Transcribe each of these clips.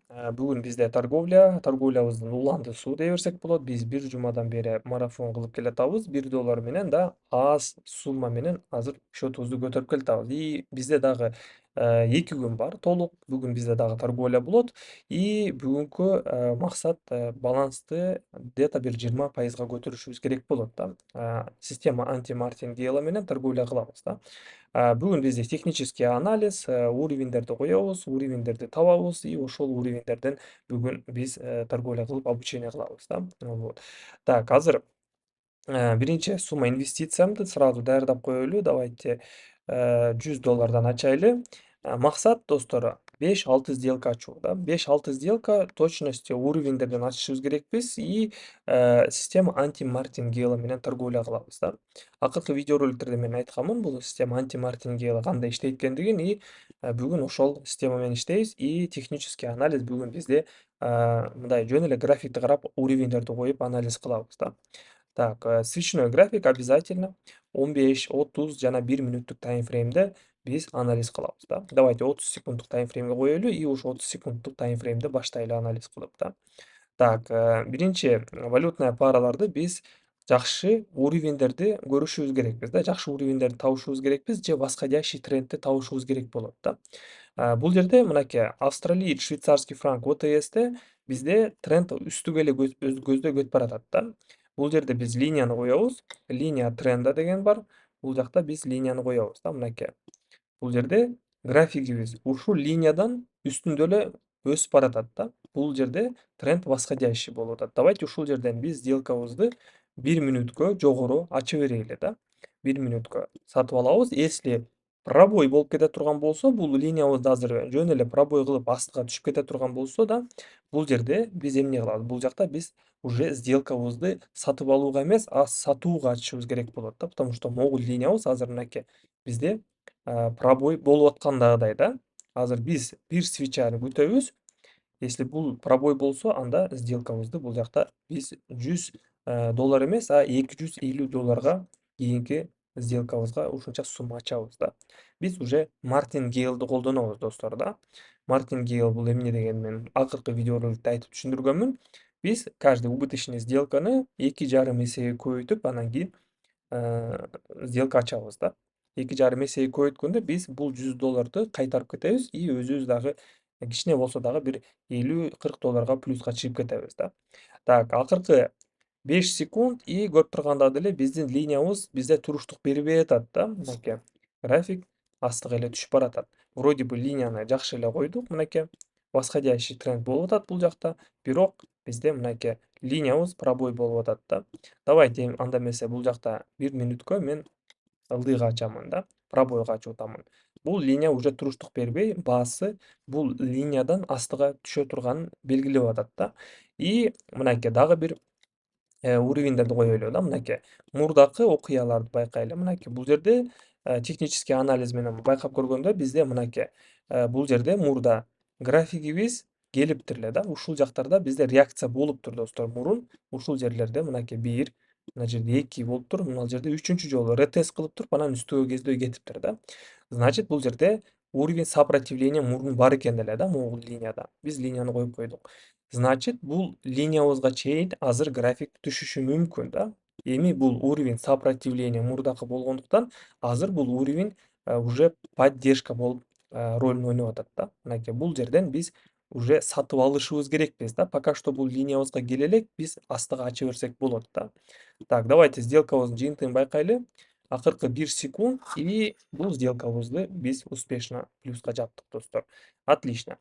Бүгүн бизде торговлябыздын уландысуу дей берсек болот. Биз бир жумадан бери марафон кылып келатабыз. $1 менен да аз сумма менен азыр счетубузду көтөрүп келатабыз. И бизде дагы 2 күн бар толук. Бүгүн бизде дагы торговля болот. И бүгүнкү максат балансты где-то бир 20% көтөрүшүбүз керек болот да. Система анти-мартин дела менен торговля кылабыз да. Бүгүн бизде технический анализ, уровеньдерди коебуз, уровеньдерди табабыз и ошол уровеньдерден бүгүн биз торговля кылып обучение кылабыз да. Вот. Так, азыр биринчи сумма инвестициямды сразу даярдап коелу. Давайте $100 ачайлы. Максат достор 5-6 сделка ачуу да. 5-6 сделка точностью уровеньдерден ачышыбыз керекпиз и система анти-мартингела менен торговля кылабыз да. Акыркы видеороликтерде мен айтканмын бул система анти-мартингела кандай иштейт экендигин и бүгүн ошол система менен иштейбиз и технический анализ бүгүн бизде мындай жөн эле графикти карап уровеньдерди коюп анализ кылабыз да. Так, свечной график обязательно 15, 30 жана 1 мүнөттүк таймфреймде биз анализ кылабыз да. Давайте 30 секунддук таймфреймге коелу и ушу 30 секунддук таймфреймде баштайлы анализ кылып да. Так, биринчи валютная параларды биз жакшы уровеньдерди көрүшүбүз керекпиз да. Жакшы уровеньдерди табышыбыз керекпиз же восходящий трендти табышыбыз керек болот да. Бул жерде мынакей австралиец, швейцарский франк, ОТС'те бизде тренд үстүгө эле көздөй кетип баратат да. Бул жерде биз линияны коебуз. Линия тренда деген бар. Бул жакта биз линияны коебуз да, мынакей. Бул жерде графигибиз ушул линиядан үстүндө эле өсүп баратат да. Бул жерде тренд восходящий болуп атат. Давайте ушул жерден биз сделкабызды 1 мүнөткө жогору ача берели да. 1 мүнөткө сатып алабыз. Если пробой болуп кете турган болсо, бул линиябызды азыр жөн эле пробой кылып астыга түшүп кете турган болсо да, бул жерде биз эмне кылабыз? Бул жакта биз уже сделкабызды сатып алууга эмес, а сатууга ачышыбыз керек болот да. Потому что могул линиябыз азыр мынакей бизде пробой болуп аткандагыдай да. Азыр биз бир свечаны күтөбүз. Если бул пробой болсо, анда сделкабызды бул жакта биз $100 эмес, а $250 кийинки сделкабызга ушунча сумма ачабыз да. Биз уже мартингейлди колдонобуз достор да. Мартингейл бул эмне дегенин мен акыркы видеороликте айтып түшүндүргөнмүн. Биз каждый убыточный сделканы 2,5 эсеге көбөйтүп, анан кийин сделка ачабыз да. 2,5 эсеге көбөйткөндө биз бул $100 кайтарып кетебиз и өзүбүз дагы кичине болсо дагы бир $50-40 плюска чыгып кетебиз да. Так, акыркы 5 секунд и көрүп тургандай деле биздин линиябыз бизде туруштук бербей атат да. Мынакей график астыга эле түшүп баратат. Вроде бы линияны жакшы эле койдук, мынакей восходящий тренд болуп атат бул жакта, бирок бизде мынакей линиябыз пробой болуп атат да. Давайте анда эмесе бул жакта 1 мүнөткө мен ылдыйга ачамын да, пробойго ачып атамын. Бул линия уже туруштук бербей, баасы бул линиядан астыга түшө турганын белгилеп атат да. И мынакей дагы бир уровеньдерди коелу да, мынакей. Мурдакы окуяларды байкайлы. Мынакей бул жерде технический анализ менен байкап көргөндө бизде мынакей бул жерде мурда графигибиз келиптир эле да. Ушул жактарда бизде реакция болуптур достор мурун. Ушул жерлерде мынакей 1, мына жерде 2 болуптур, мына жерде 3-жолу жолу ретест кылып туруп анан үстүгө көздөй кетиптир да. Значит, бул жерде уровень сопротивления мурун бар экен эле да, могул линияда. Биз линияны коюп койдук. Значит, бул линиябызга чейин азыр график түшүшү мүмкүн да. Эми бул уровень сопротивления мурдакы болгондуктан азыр бул уровень уже поддержка болуп ролун ойноп атат да. Мынакей бул жерден биз уже сатып алышыбыз керекпиз да. Пока что бул линиябызга келе элек, биз астыга ача берсек болот да. Так, давайте сделкабыздын жыйынтыгын байкайлы. Акыркы 1 секунд и бул сделкабызды биз успешно плюска жаптык достор. Отлично.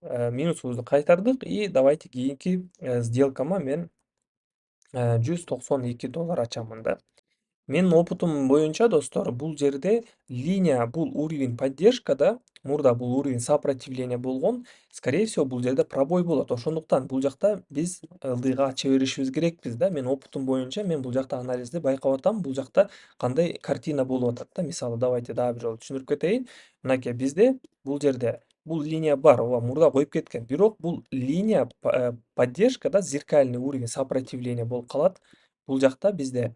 Минусубузду кайтардык и давайте кийинки сделкама мен $192 ачамын да. Менин опытым боюнча достор, бул жерде линия, бул уровень поддержкада, мурда бул уровень сопротивления болгон. Скорее всего, бул жерде пробой болот. Ошондуктан бул жакта биз ылдыйга ача беришибиз керекпиз да. Менин опытым боюнча мен бул жакта анализди байкап атам. Бул жакта кандай картина болуп атат да. Мисалы, давайте дагы бир жолу түшүндүрүп кетейин. Мынакей бизде бул жерде бул линия бар, ооба мурда коюп кеткен. Бирок бул линия поддержкада зеркальный уровень сопротивления болуп калат. бул жакта бизде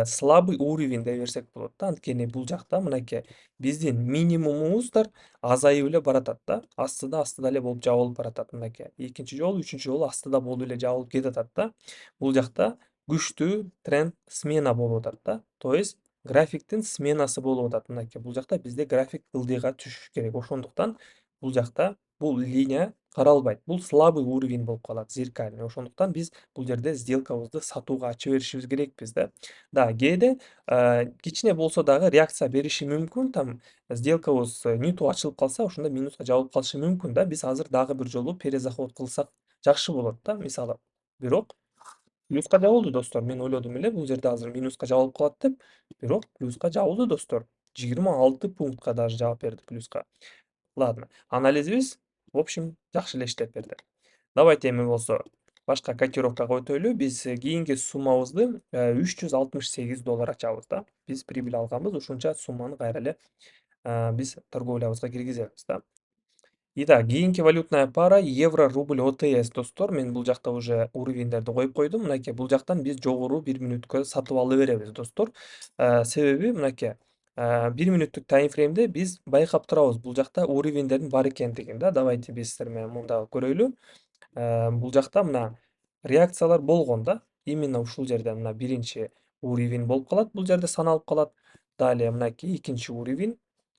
слабый уровень деп берсек болот да. Анткени бул жакта мынакей биздин минимумубуздар азайып эле баратат да. Астыда эле болуп жабылып баратат мынакей. Экинчи жолу, үчүнчү жолу астыда болуп эле жабылып кетип да. Бул жакта күчтүү тренд смена болуп атат да. То есть графиктин сменасы болуп атат мынакей. Бул жакта бизде график ылдыйга түшүш керек. Ошондуктан бул жакта бул линия каралбайт. Бул слабый уровень болуп калат, зеркальный. Ошондуктан биз бул жерде сделкабызды сатууга ача беришибиз керекпиз да. Да, кээде кичине болсо дагы реакция бериши мүмкүн. Там сделкабыз нютуп ачылып калса, ошондо минуска жабылып калышы мүмкүн да. Биз азыр дагы бир жолу перезаход кылсак жакшы болот да, мисалы. Бирок плюска жабылды достор. Мен ойлодум эле бул жерде азыр минуска жабылып калат деп. Бирок плюска жабылды достор. 26 пунктка даже жаап берди плюска. Ладно, анализибиз в общем жакшы эле иштеп берди. Давайте эми болсо башка котировкага өтөлү. Биз кийинки суммабызды $368 ачабыз да. Биз прибыль алганбыз, ушунча сумманы кайра эле биз торговлябызга киргизебиз да. Итак, кийинки валютная пара евро рубль ОТС достор. Мен бул жакта уже уровеньдерди коюп койдум. Мынакей бул жактан биз жогору 1 мүнөткө сатып ала беребиз достор. Себеби мынакей 1 мүнөттүк таймфреймде биз байкап турабыз бул жакта уровеньдердин бар экендигин да. Давайте биз сиздер менен мында көрөлү. Бул жакта мына реакциялар болгон да. Именно ушул жерде мына биринчи уровень болуп калат, бул жерде саналып калат. Далее мынакей экинчи уровень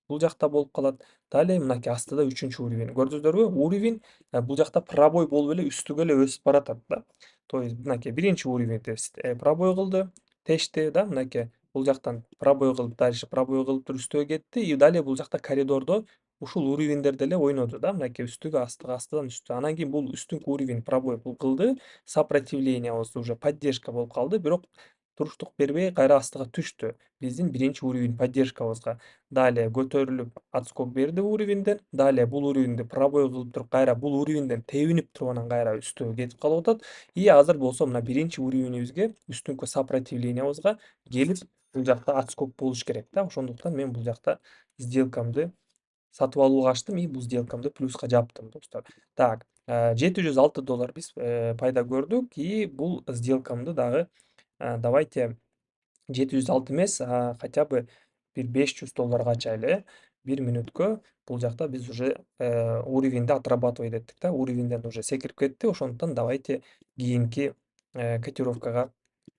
бул жакта болуп калат. Далее мынакей астыда үчүнчү уровень. Көрдүңүздөрбү? Уровень бул жакта пробой болуп эле үстүгө эле өсүп баратат да. То есть мынакей биринчи уровеньди пробой кылды, тешти да, мынакей. Бул жактан пробой кылып, дальше пробой кылып туруп үстүгө кетти. И далее бул жакта коридордо ушул уровеньдерде эле ойноду да, мынакей үстүгө, астыга, астыдан үстү. Анан кийин бул үстүнкү уровень пробой кылды, сопротивлениябыз уже поддержка болуп калды, бирок туруштук бербей кайра астыга түштү. Биздин биринчи уровень поддержкабызга. Далее көтөрүлүп отскок берди уровеньден. Далее бул уровеньди пробой кылып туруп кайра бул уровеньден тебинип туруп анан кайра үстүгө кетип калып атат. И азыр болсо мына биринчи уровеньибизге, үстүнкү сопротивлениябызга келип бул жакта отскок болуш керек да. Ошондуктан мен бул жакта сделкамды сатып алууга ачтым и бул сделкамды плюска жаптым достор. Так, $706 биз пайда көрдүк и бул сделкамды дагы давайте 706 эмес, хотя бы бир $500 ачайлы, 1 мүнөткө. Бул жакта биз уже уровеньди отрабатывать эттик да, уровеньден уже секирип кетти. Ошондуктан давайте кийинки котировкага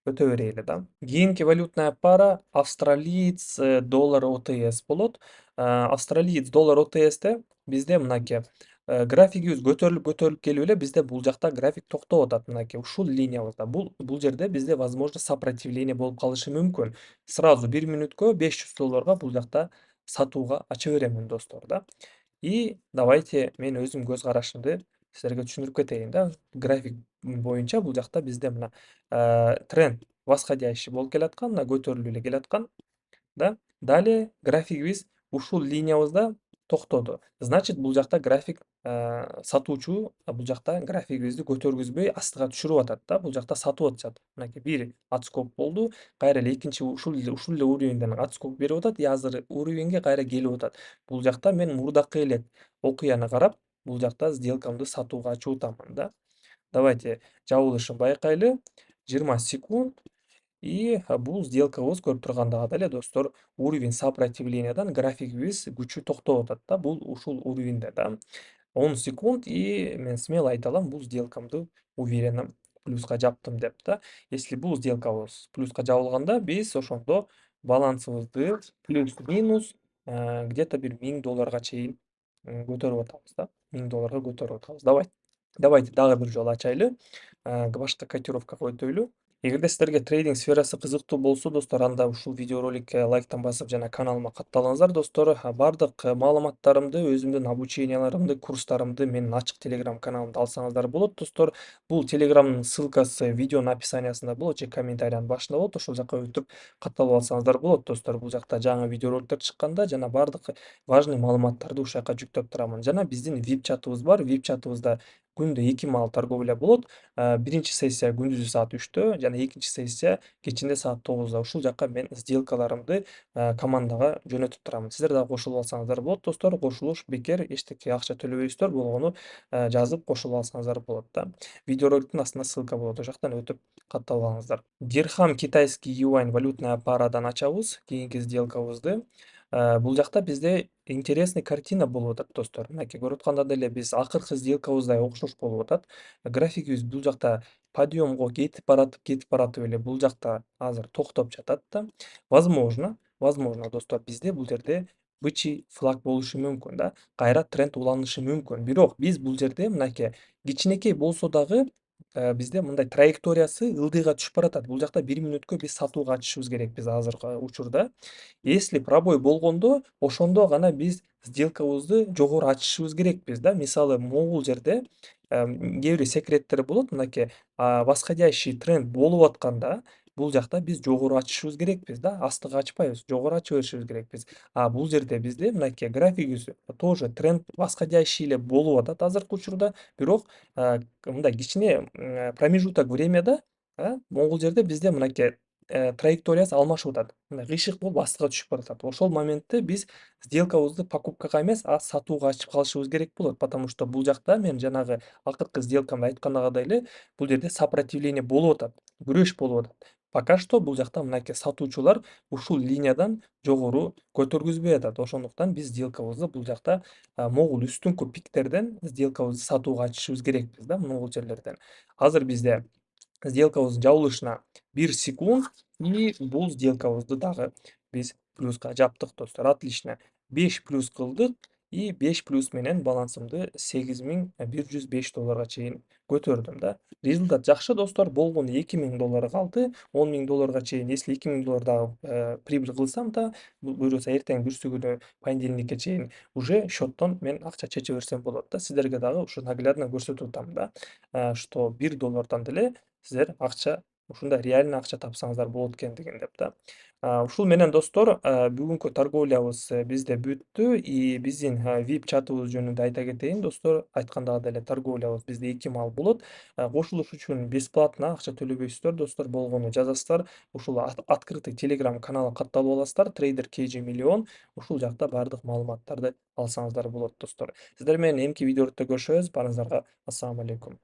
өтө берели да. Кийинки валютная пара австралиец доллар ОТС болот. Австралиец доллар ОТСте бизде мынакей графигибиз көтөрүлүп келип эле бизде бул жакта график токтоп атат мынакей ушул линиябызда. Бул жерде бизде возможно сопротивление болуп калышы мүмкүн. Сразу 1 мүнөткө $500 бул жакта сатууга ача беремин достор да. И давайте мен өзүм көз карашымды силерге түшүндүрүп кетейин да. График боюнча бул жакта бизде мына тренд восходящий болуп келаткан, мына көтөрүлүп эле келаткан да. Далее графигибиз ушул линиябызда токтоду. Значит, бул жакта график сатуучу бул жакта графигибизди көтөргүзбөй астыга түшүрүп атат да. Бул жакта сатып атышат. Мынакей бир отскок болду, кайра эле экинчи ушул эле уровеньден отскок берип атат и азыр уровеньге кайра келип атат. Бул жакта мен мурдакы эле окуяны карап, бул жакта сделкамды сатууга ачып атамын да. Давайте жабылышын байкайлы. 20 секунд. И бул сделкабыз көрүп тургандагыдай эле достор уровень сопротивлениядан графигибиз күчү токтоп атат да. Бул ушул уровеньде да. 10 секунд и мен смело айта алам, бул сделкамды уверенно плюска жаптым деп да. Если бул сделкабыз плюска жабылганда, биз ошондо балансыбызды плюс-минус где-то бир $1000 чейин көтөрүп атабыз да. $1000 көтөрүп атабыз. Давайте дагы бир жолу ачайлы. Башка котировкага өтөлү. Эгерде силерге трейдинг сферасы кызыктуу болсо достор, анда ушул видеороликке лайктан басып жана каналыма катталыңыздар достор. Бардык маалыматтарымды, өзүмдүн обученияларымды, курстарымды менин ачык телеграм каналымда алсаңыздар болот достор. Бул телеграмдын ссылкасы видеонун описаниясында болот же комментариянын башында болот. Ошол жака өтүп катталып алсаңыздар болот достор. Бул жакта жаңы видеороликтер чыкканда жана бардык важный маалыматтарды ушул жака жүктөп турамын. Жана биздин VIP чатыбыз бар. VIP чатыбызда күндө 2 маал торговля болот. Биринчи сессия күндүзү саат 3-тө жана экинчи сессия кечинде саат 9-да. Ушул жакка мен сделкаларымды командага жөнөтүп турам. Сиздер дагы кошулуп алсаңыздар болот, достор. Кошулуш бекер, эчтеке акча төлөбөйсүздөр. Болгону жазып кошулуп алсаңыздар болот да. Видеороликтин астында ссылка болот. Ошол жактан өтүп каттап алыңыздар. Дирхам китайский юань валютная парадан ачабыз кийинки сделкабызды. Бул жакта бизде интересный картина болуп атат, достор. Мынакей көрүп аткандай деле биз акыркы сделкабыздай окшош болуп атат. Графигибиз бул жакта подъемго кетип баратып эле бул жакта азыр токтоп жатат да. Возможно, достор, бизде бул жерде бычий флаг болушу мүмкүн да. Кайра тренд уланышы мүмкүн. Бирок биз бул жерде мынакей кичинекей болсо дагы бизде мындай траекториясы ылдыйга түшүп баратат. Бул жакта 1 мүнөткө биз сатууга ачышыбыз керек биз азыркы учурда. Если пробой болгондо, ошондо гана биз сделкабызды жогору ачышыбыз керекпиз да. Мисалы, могул жерде кээ бир секреттер болот. Мынакей восходящий тренд болуп атканда, бул жакта биз жогору ачышыбыз керекпиз да. Астыга ачпайбыз, жогору ача беришибиз керекпиз. Бул жерде бизде мынакей графигибиз тоже тренд восходящий эле болуп атат азыркы учурда. Бирок мындай кичине промежуток времяда могул жерде бизде мынакей траекториясы алмашып атат. Мындай кыйшык болуп астыга түшүп баратат. Ошол моментте биз сделкабызды покупкага эмес, сатууга ачып калышыбыз керек болот. Потому что бул жакта мен жанагы акыркы сделкамда айткандагыдай эле бул жерде сопротивление болуп атат, күрөш болуп атат. Пока что бул жакта мынакей сатуучулар ушул линиядан жогору көтөргүзбөй атат. Ошондуктан биз сделкабызды бул жакта могул үстүнкү пиктерден сделкабызды сатууга ачышыбыз керекпиз да, могул жерлерден. Азыр бизде сделкабыздын жабылышына 1 секунд, и бул сделкабызды дагы биз плюска жаптык, достор. Отлично. 5 плюс кылдык, и 5 плюс менен балансымды $8105 чейин көтөрдүм да. Результат жакшы, достор. Болгону $2000 калды. $10,000 чейин, если $2000 дагы прибыль кылсам да, буюрса эртең бүрсү күнү понедельникке чейин уже счёттон мен акча чече берсем болот да. Сиздерге дагы ушу наглядно көрсөтүп атам да, что $1 деле сиздер акча, ушундай реально акча тапсаңыздар болот экендигин деп да. Ушул менен, достор, бүгүнкү торговлябыз бизде бүттү. И биздин VIP чатыбыз жөнүндө айта кетейин, достор. Айткандагыдай эле торговлябыз бизде 2 маал болот. Кошулуш үчүн бесплатно акча төлөбөйсүздөр, достор. Болгону жазасыздар. Ушул открытый телеграм каналга катталып аласыздар. Трейдер KG Миллион. Ушул жакта баардык маалыматтарды алсаңыздар болот, достор. Сиздер менен эмки видеороликтте көрүшөбүз. Баарыңыздарга ассаламу алейкум.